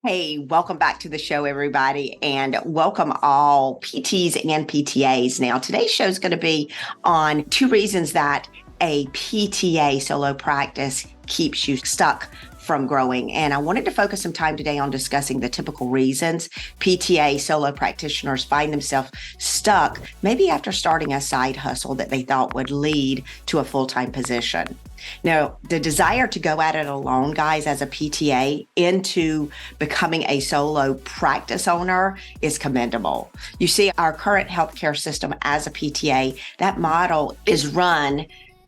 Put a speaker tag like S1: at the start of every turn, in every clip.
S1: Hey, welcome back to the show, everybody, and welcome all PTs and PTAs. Now, today's show is going to be on 2 reasons that a PTA solo practice keeps you stuck from growing. And I wanted to focus some time today on discussing the typical reasons PTA solo practitioners find themselves stuck, maybe after starting a side hustle that they thought would lead to a full-time position. Now, the desire to go at it alone, guys, as a PTA into becoming a solo practice owner is commendable. You see, our current healthcare system as a PTA, that model is run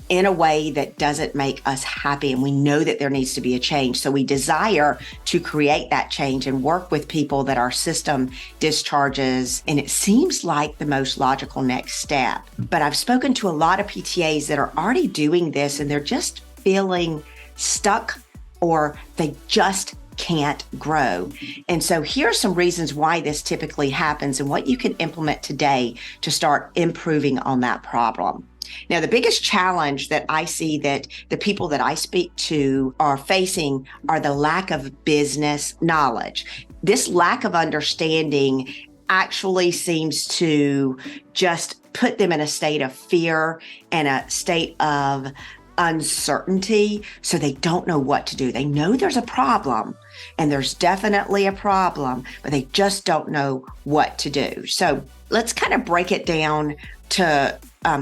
S1: in a way that doesn't make us happy. And we know that there needs to be a change. So we desire to create that change and work with people that our system discharges. And it seems like the most logical next step. But I've spoken to a lot of PTAs that are already doing this and they're just feeling stuck or they just can't grow. And so here are some reasons why this typically happens and what you can implement today to start improving on that problem. Now, the biggest challenge that I see that the people that I speak to are facing are the lack of business knowledge. This lack of understanding actually seems to just put them in a state of fear and a state of uncertainty. So they don't know what to do. They know there's a problem and there's definitely a problem, but they just don't know what to do. So let's kind of break it down to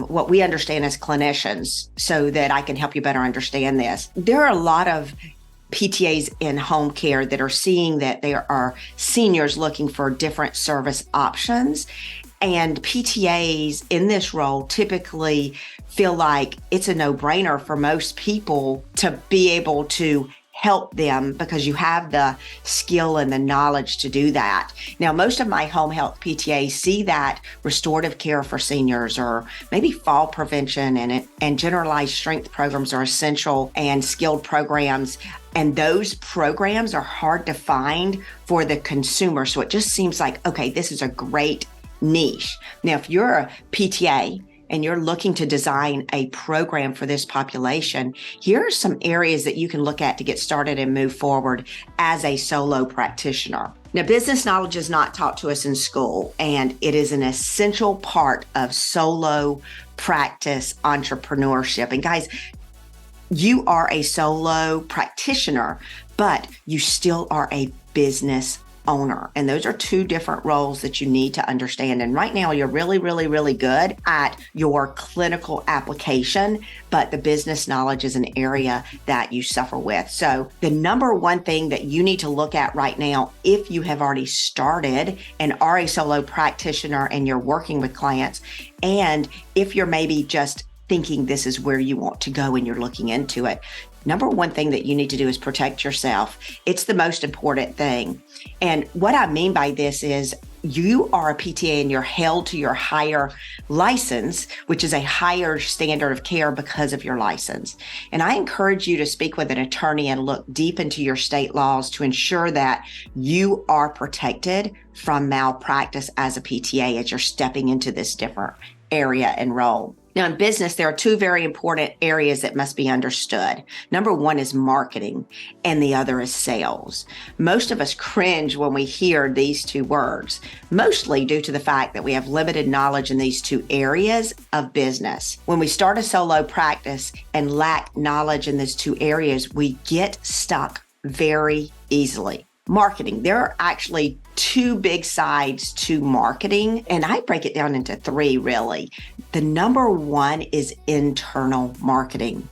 S1: what we understand as clinicians so that I can help you better understand this. There are a lot of PTAs in home care that are seeing that there are seniors looking for different service options. And PTAs in this role typically feel like it's a no-brainer for most people to be able to help them because you have the skill and the knowledge to do that. Now, most of my home health PTAs see that restorative care for seniors or maybe fall prevention and generalized strength programs are essential and skilled programs. And those programs are hard to find for the consumer. So it just seems like, okay, this is a great niche. Now, if you're a PTA and you're looking to design a program for this population, here are some areas that you can look at to get started and move forward as a solo practitioner. Now, business knowledge is not taught to us in school, and it is an essential part of solo practice entrepreneurship. And guys, you are a solo practitioner, but you still are a business owner. And those are 2 different roles that you need to understand. And right now you're really, really, really good at your clinical application, but the business knowledge is an area that you suffer with. So the number one thing that you need to look at right now, if you have already started and are a solo practitioner and you're working with clients, and if you're maybe just thinking this is where you want to go and you're looking into it, number one thing that you need to do is protect yourself. It's the most important thing. And what I mean by this is you are a PTA and you're held to your higher license, which is a higher standard of care because of your license. And I encourage you to speak with an attorney and look deep into your state laws to ensure that you are protected from malpractice as a PTA as you're stepping into this different area and role. Now, in business, there are 2 very important areas that must be understood. Number one is marketing, and the other is sales. Most of us cringe when we hear these 2 words, mostly due to the fact that we have limited knowledge in these 2 areas of business. When we start a solo practice and lack knowledge in these 2 areas, we get stuck very easily. Marketing. There are actually 2 big sides to marketing, and I break it down into 3 really. The number one is internal marketing.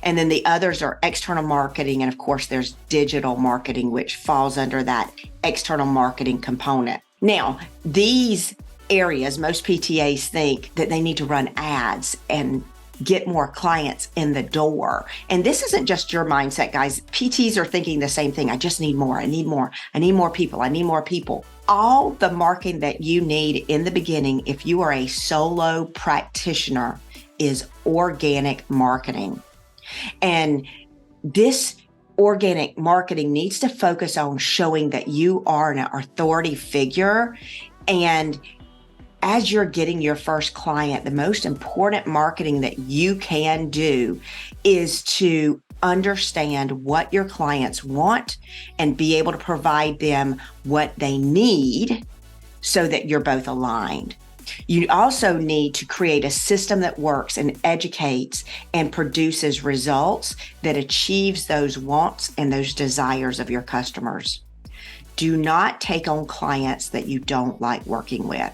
S1: And then the others are external marketing. And of course, there's digital marketing, which falls under that external marketing component. Now, these areas, most PTAs think that they need to run ads and get more clients in the door. And this isn't just your mindset, guys. PTs are thinking the same thing. I just need more. I need more. I need more people. I need more people. All the marketing that you need in the beginning, if you are a solo practitioner, is organic marketing. And this organic marketing needs to focus on showing that you are an authority figure. And as you're getting your first client, the most important marketing that you can do is to understand what your clients want and be able to provide them what they need so that you're both aligned. You also need to create a system that works and educates and produces results that achieves those wants and those desires of your customers. Do not take on clients that you don't like working with.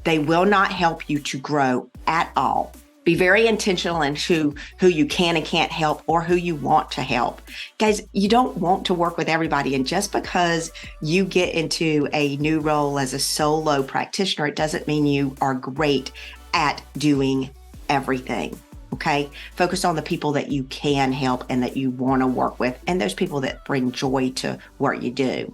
S1: They will not help you to grow at all. Be very intentional in who you can and can't help or who you want to help. Guys, you don't want to work with everybody. And just because you get into a new role as a solo practitioner, it doesn't mean you are great at doing everything. Okay? Focus on the people that you can help and that you want to work with, and those people that bring joy to what you do.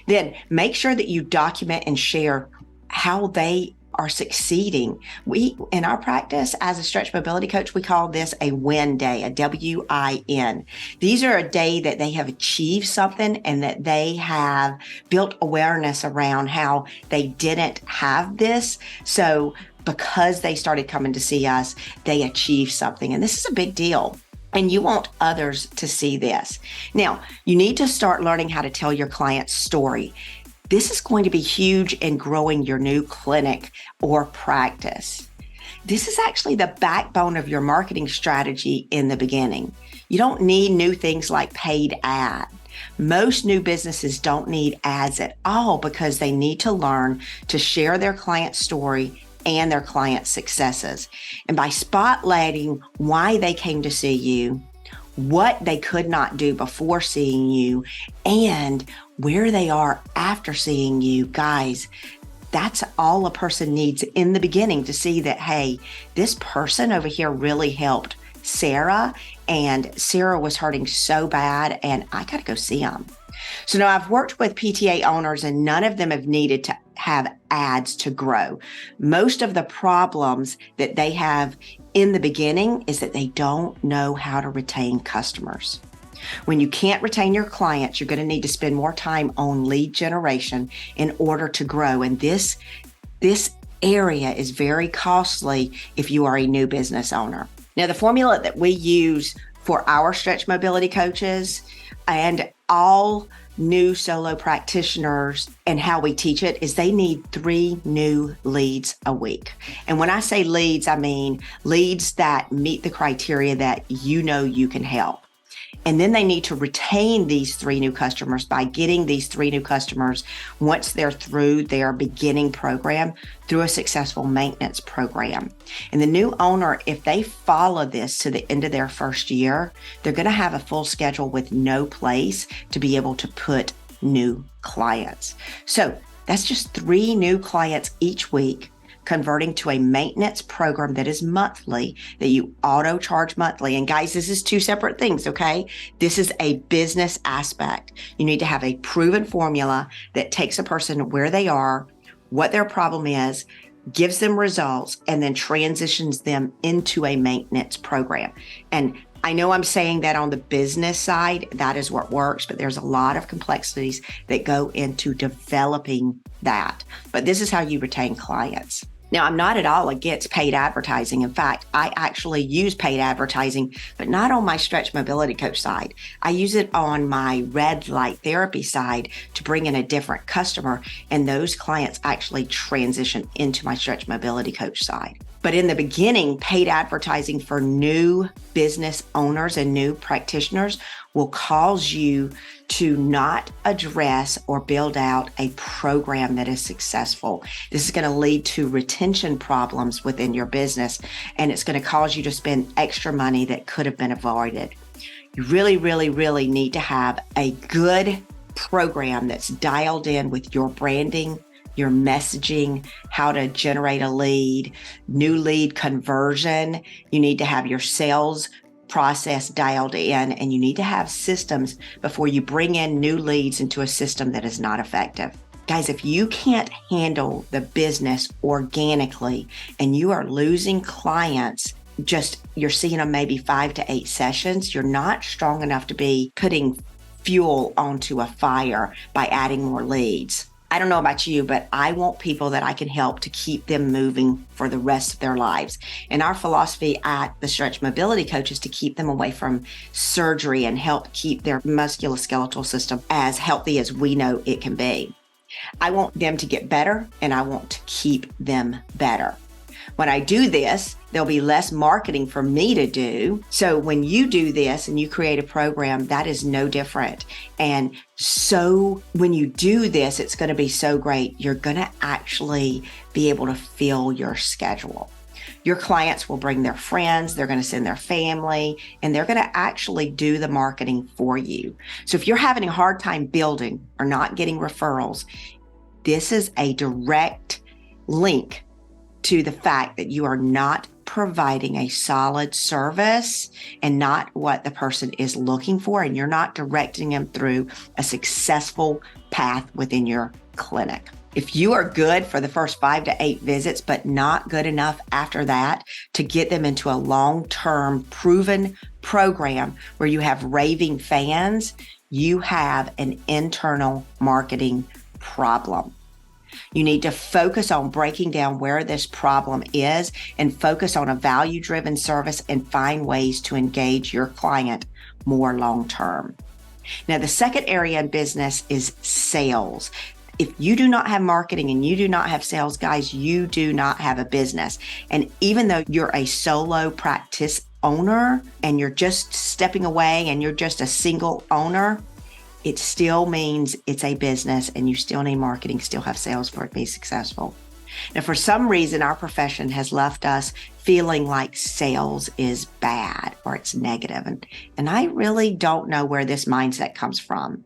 S1: Then make sure that you document and share how they are succeeding. We, in our practice as a stretch mobility coach, we call this a win day, a WIN. These are a day that they have achieved something and that they have built awareness around how they didn't have this. So because they started coming to see us, they achieved something. And this is a big deal. And you want others to see this. Now, you need to start learning how to tell your client's story. This is going to be huge in growing your new clinic or practice. This is actually the backbone of your marketing strategy in the beginning. You don't need new things like paid ad. Most new businesses don't need ads at all because they need to learn to share their client story and their client successes. And by spotlighting why they came to see you, what they could not do before seeing you, and where they are after seeing you, guys, that's all a person needs in the beginning to see that, hey, this person over here really helped Sarah, and Sarah was hurting so bad, and I got to go see them. So now I've worked with PTA owners and none of them have needed to have ads to grow. Most of the problems that they have in the beginning is that they don't know how to retain customers. When you can't retain your clients, you're going to need to spend more time on lead generation in order to grow. And this area is very costly if you are a new business owner. Now, the formula that we use for our stretch mobility coaches and all new solo practitioners and how we teach it is they need 3 new leads a week. And when I say leads, I mean leads that meet the criteria that you know you can help. And then they need to retain these 3 new customers by getting these 3 new customers once they're through their beginning program through a successful maintenance program. And the new owner, if they follow this to the end of their first year, they're going to have a full schedule with no place to be able to put new clients. So that's just 3 new clients each week, converting to a maintenance program that is monthly, that you auto charge monthly. And guys, this is 2 separate things, okay? This is a business aspect. You need to have a proven formula that takes a person where they are, what their problem is, gives them results, and then transitions them into a maintenance program. And I know I'm saying that on the business side, that is what works, but there's a lot of complexities that go into developing that. But this is how you retain clients. Now, I'm not at all against paid advertising. In fact, I actually use paid advertising, but not on my stretch mobility coach side. I use it on my red light therapy side to bring in a different customer, and those clients actually transition into my stretch mobility coach side. But in the beginning, paid advertising for new business owners and new practitioners will cause you to not address or build out a program that is successful. This is going to lead to retention problems within your business, and it's going to cause you to spend extra money that could have been avoided. You really, really, really need to have a good program that's dialed in with your branding, your messaging, how to generate a lead, new lead conversion. You need to have your sales process dialed in, and you need to have systems before you bring in new leads into a system that is not effective. Guys, if you can't handle the business organically and you are losing clients, you're seeing them maybe 5 to 8 sessions, you're not strong enough to be putting fuel onto a fire by adding more leads. I don't know about you, but I want people that I can help to keep them moving for the rest of their lives. And our philosophy at the Stretch Mobility Coach is to keep them away from surgery and help keep their musculoskeletal system as healthy as we know it can be. I want them to get better, and I want to keep them better. When I do this, there'll be less marketing for me to do. So when you do this and you create a program, that is no different. And so when you do this, it's going to be so great. You're going to actually be able to fill your schedule. Your clients will bring their friends, they're going to send their family, and they're going to actually do the marketing for you. So if you're having a hard time building or not getting referrals, this is a direct link to the fact that you are not providing a solid service and not what the person is looking for, and you're not directing them through a successful path within your clinic. If you are good for the first 5 to 8 visits, but not good enough after that to get them into a long-term proven program where you have raving fans, you have an internal marketing problem. You need to focus on breaking down where this problem is and focus on a value-driven service and find ways to engage your client more long-term. Now, the second area in business is sales. If you do not have marketing and you do not have sales, guys, you do not have a business. And even though you're a solo practice owner and you're just stepping away and you're just a single owner, it still means it's a business and you still need marketing, still have sales for it to be successful. Now, for some reason, our profession has left us feeling like sales is bad or it's negative. And I really don't know where this mindset comes from.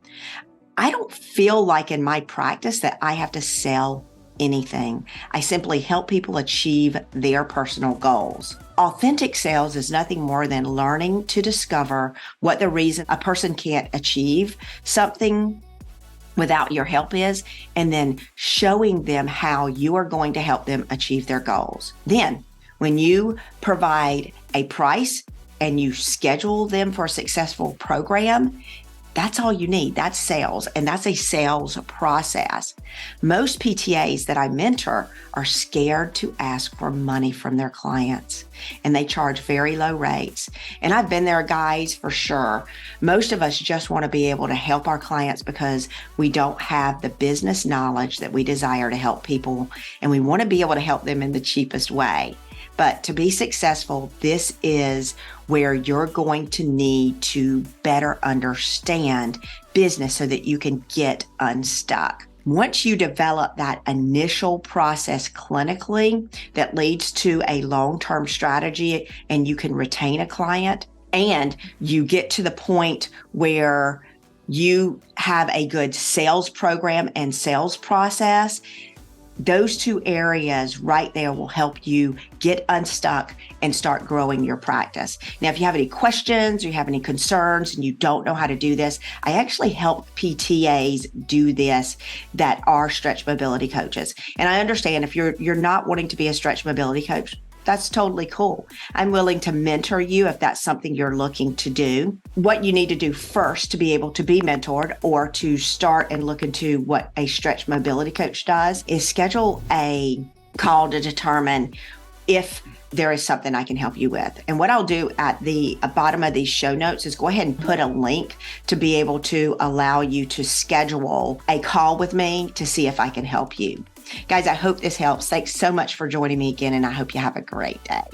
S1: I don't feel like in my practice that I have to sell anything. I simply help people achieve their personal goals. Authentic sales is nothing more than learning to discover what the reason a person can't achieve something without your help is, and then showing them how you are going to help them achieve their goals. Then, when you provide a price and you schedule them for a successful program, that's all you need. That's sales, and that's a sales process. Most PTAs that I mentor are scared to ask for money from their clients, and they charge very low rates. And I've been there, guys, for sure. Most of us just want to be able to help our clients because we don't have the business knowledge that we desire to help people, and we want to be able to help them in the cheapest way. But to be successful, this is where you're going to need to better understand business so that you can get unstuck. Once you develop that initial process clinically that leads to a long-term strategy and you can retain a client, and you get to the point where you have a good sales program and sales process, those two areas right there will help you get unstuck and start growing your practice. Now, if you have any questions or you have any concerns and you don't know how to do this, I actually help PTAs do this that are stretch mobility coaches. And I understand if you're not wanting to be a stretch mobility coach, that's totally cool. I'm willing to mentor you if that's something you're looking to do. What you need to do first to be able to be mentored or to start and look into what a stretch mobility coach does is schedule a call to determine if there is something I can help you with. And what I'll do at the bottom of these show notes is go ahead and put a link to be able to allow you to schedule a call with me to see if I can help you. Guys, I hope this helps. Thanks so much for joining me again, and I hope you have a great day.